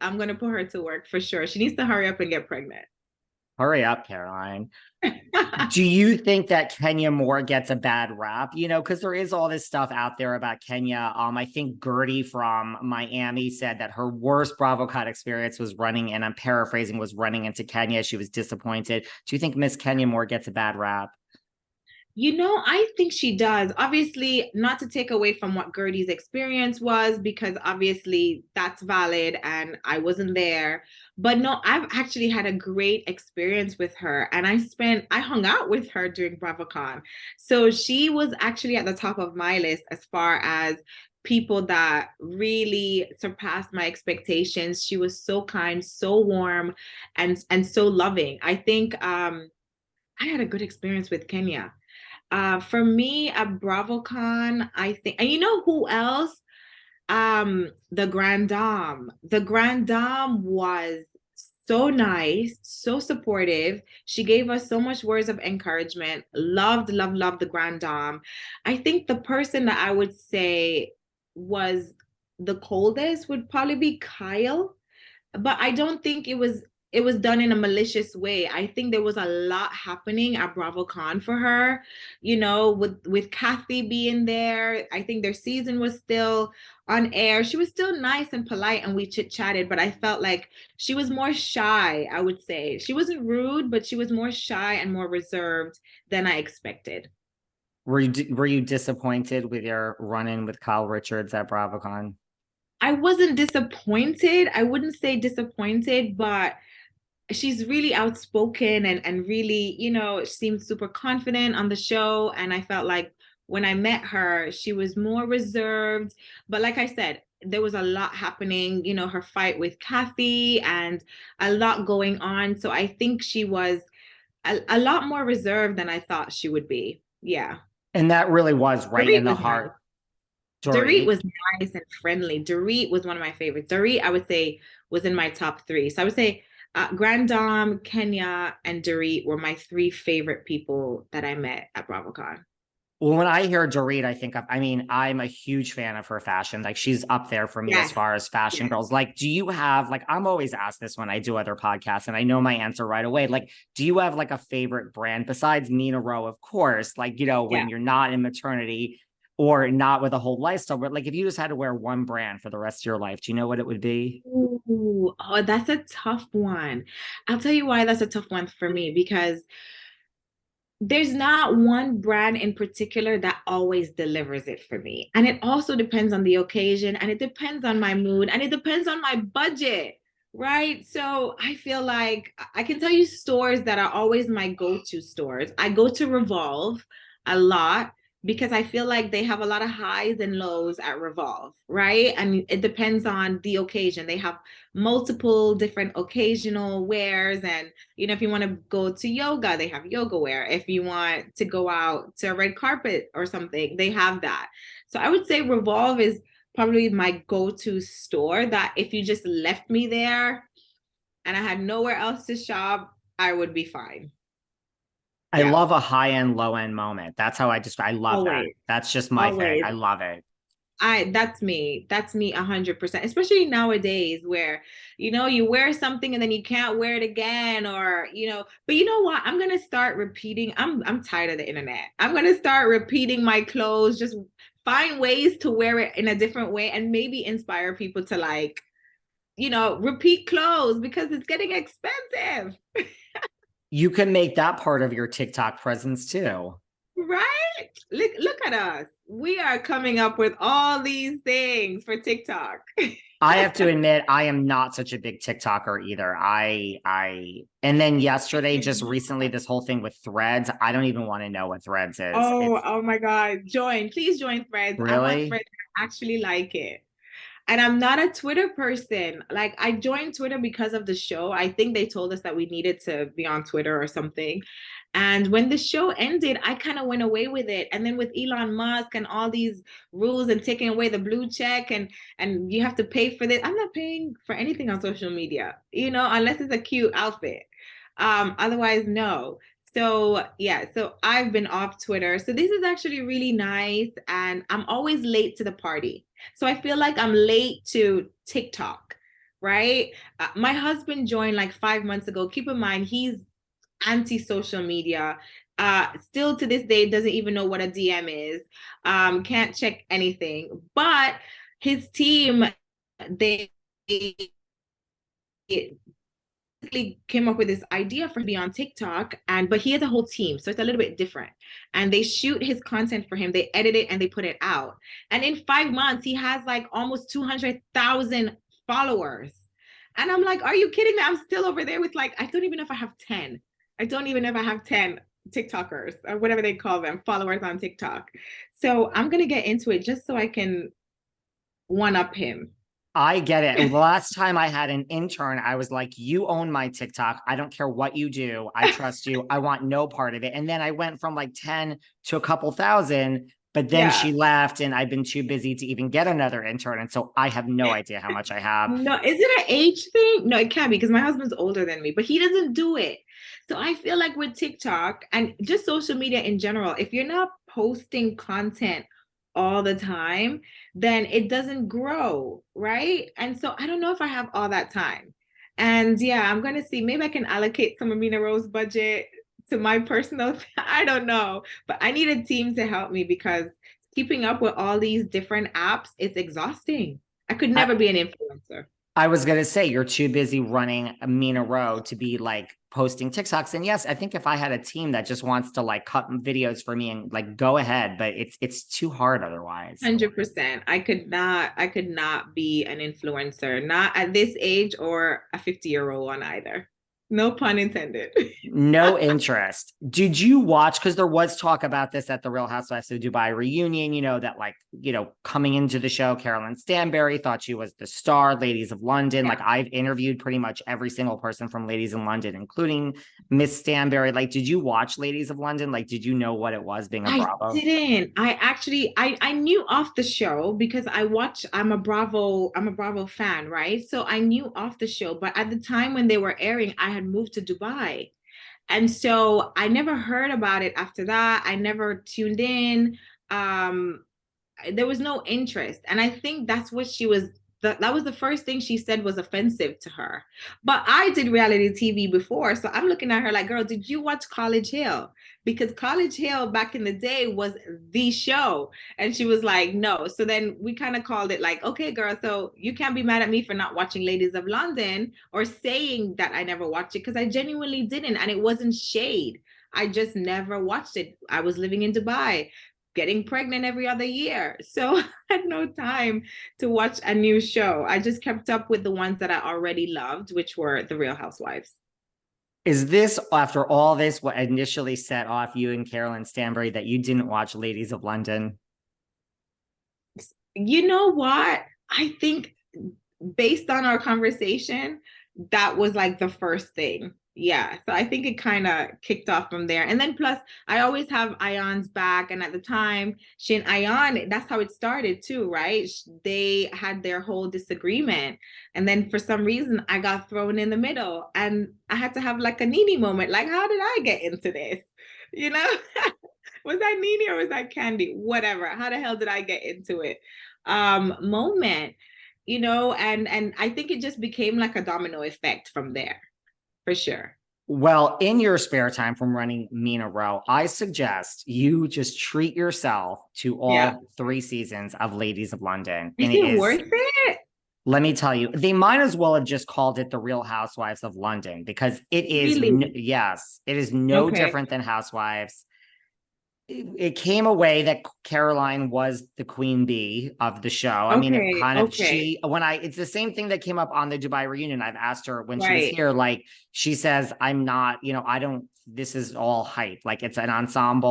I'm gonna put her to work for sure. She needs to hurry up and get pregnant. Hurry up, Caroline. Do you think that Kenya Moore gets a bad rap? Because there is all this stuff out there about Kenya. I think Gertie from Miami said that her worst BravoCon experience was running, and I'm paraphrasing, was running into Kenya. She was disappointed. Do you think Miss Kenya Moore gets a bad rap? I think she does. Obviously, not to take away from what Gertie's experience was, because obviously that's valid and I wasn't there. But no, I've actually had a great experience with her. And I hung out with her during BravoCon. So she was actually at the top of my list as far as people that really surpassed my expectations. She was so kind, so warm, and so loving. I think I had a good experience with Kenya. For me, at BravoCon, I think, and you know who else? The Grand Dame. The Grand Dame was so nice, so supportive. She gave us so much words of encouragement. Loved, loved, loved the Grand Dame. I think the person that I would say was the coldest would probably be Kyle, but I don't think it was done in a malicious way. I think there was a lot happening at BravoCon for her, with Kathy being there. I think their season was still on air. She was still nice and polite, and we chit-chatted, but I felt like she was more shy, I would say. She wasn't rude, but she was more shy and more reserved than I expected. Were you disappointed with your run-in with Kyle Richards at BravoCon? I wasn't disappointed. I wouldn't say disappointed, but she's really outspoken and really, seemed super confident on the show. And I felt like when I met her, she was more reserved. But like I said, there was a lot happening, her fight with Kathy and a lot going on. So I think she was a lot more reserved than I thought she would be. Yeah. And that really was right in Dorit the was nice. heart. Dorit Dorit. was nice and friendly. Dorit was one of my favorites. Dorit, I would say, was in my top three. So I would say Grand Dame, Kenya, and Dorit were my three favorite people that I met at BravoCon. Well, when I hear Dorit, I'm a huge fan of her fashion. Like, she's up there for me as Yes. far as fashion Yes. girls. Like, do you have, like, I'm always asked this when I do other podcasts, and I know my answer right away. Like, do you have like a favorite brand besides Nina Rowe, of course? Like, Yeah. when you're not in maternity or not with a whole lifestyle, but like if you just had to wear one brand for the rest of your life, do you know what it would be? Ooh, oh, that's a tough one. I'll tell you why that's a tough one for me, because there's not one brand in particular that always delivers it for me. And it also depends on the occasion, and it depends on my mood, and it depends on my budget, right? So I feel like I can tell you stores that are always my go-to stores. I go to Revolve a lot because I feel like they have a lot of highs and lows at Revolve, right? And it depends on the occasion. They have multiple different occasional wears, and if you want to go to yoga, they have yoga wear. If you want to go out to a red carpet or something, they have that. So I would say Revolve is probably my go-to store that if you just left me there and I had nowhere else to shop, I would be fine. I Yeah, love a high end, low end moment. That's how I love that. always, That's just my thing. always. I love it. That's me. That's me 100%, especially nowadays where, you wear something and then you can't wear it again, or, but you know what? I'm going to start repeating. I'm tired of the internet. I'm going to start repeating my clothes, just find ways to wear it in a different way and maybe inspire people to like, repeat clothes because it's getting expensive. You can make that part of your TikTok presence too. Right? Look at us. We are coming up with all these things for TikTok. I have to admit, I am not such a big TikToker either. And then yesterday, just recently, this whole thing with Threads, I don't even want to know what Threads is. It's Oh my God. Please join Threads. I'm on really, Threads. I actually like it. And I'm not a Twitter person. Like, I joined Twitter because of the show. I think they told us that we needed to be on Twitter or something. And when the show ended, I kind of went away with it. And then with Elon Musk and all these rules and taking away the blue check, and you have to pay for this. I'm not paying for anything on social media, unless it's a cute outfit. Otherwise, no. So yeah, so I've been off Twitter. So this is actually really nice. And I'm always late to the party. So I feel like I'm late to TikTok, right? My husband joined like 5 months ago. Keep in mind, he's anti social media. Still to this day, doesn't even know what a DM is. Can't check anything. But his team, they came up with this idea for him to be on TikTok, and but he has a whole team, so it's a little bit different. And they shoot his content for him, they edit it, and they put it out. And in 5 months, he has like almost 200,000 followers. And I'm like, are you kidding me? I'm still over there with like, I don't even know if I have 10. I don't even know if I have 10 TikTokers or whatever they call them, followers on TikTok. So I'm gonna get into it just so I can one up him. I get it. The last time I had an intern, I was like, you own my TikTok. I don't care what you do. I trust you. I want no part of it. And then I went from like 10 to a couple thousand, but then Yeah. she left and I've been too busy to even get another intern. And so I have no idea how much I have. No, is it an age thing? No, it can't be because my husband's older than me, but he doesn't do it. So I feel like with TikTok and just social media in general, if you're not posting content all the time, then it doesn't grow, right? And so I don't know if I have all that time. And yeah, I'm going to see. Maybe I can allocate some of Mina Rose budget to my personal, I don't know, but I need a team to help me because keeping up with all these different apps, it's exhausting. I could never be an influencer. I was going to say, you're too busy running a Mina Row to be like posting TikToks. And yes, I think if I had a team that just wants to like cut videos for me and like go ahead, but it's too hard otherwise. 100%. I could not be an influencer, not at this age or a 50-year-old one either. No pun intended. No interest. Did you watch? Because there was talk about this at the Real Housewives of Dubai reunion, that like, coming into the show, Caroline Stanbury thought she was the star, Ladies of London. Yeah. Like I've interviewed pretty much every single person from Ladies in London, including Miss Stanbury. Like, did you watch Ladies of London? Like, did you know what it was being a I Bravo? didn't. I knew off the show because I'm a Bravo fan, right? So I knew off the show, but at the time when they were airing, I had moved to Dubai. And so I never heard about it after that. I never tuned in. Um, there was no interest. And I think that's what that was the first thing she said was offensive to her. But I did reality TV before. So I'm looking at her like, girl, did you watch College Hill? Because College Hill back in the day was the show. And she was like, no. So then we kind of called it like, okay, girl, so you can't be mad at me for not watching Ladies of London or saying that I never watched it because I genuinely didn't. And it wasn't shade. I just never watched it. I was living in Dubai, getting pregnant every other year. So I had no time to watch a new show. I just kept up with the ones that I already loved, which were The Real Housewives. Is this, after all this, what initially set off you and Caroline Stanbury that you didn't watch Ladies of London? You know what? I think based on our conversation, that was like the first thing. Yeah. So I think it kind of kicked off from there. And then plus, I always have Ayan's back. And at the time, she and Ayan, that's how it started too, right? They had their whole disagreement. And then for some reason, I got thrown in the middle and I had to have like a Nene moment. Like, how did I get into this? You know? Was that Nene or was that Candy? Whatever. How the hell did I get into it? Moment, and I think it just became like a domino effect from there, for sure. Well, in your spare time from running Mina Row, I suggest you just treat yourself to Yeah. all 3 seasons of Ladies of London. Is And it it is, worth it? let me tell you, they might as well have just called it the Real Housewives of London because it is, Really? yes, it is no Okay. different than Housewives. It came away that Caroline was the queen bee of the show. I mean, it Okay. kind of, Okay. it's the same thing that came up on the Dubai reunion. I've asked her when she was Right. here, like, she says, I'm not, I don't, this is all hype. Like, it's an ensemble.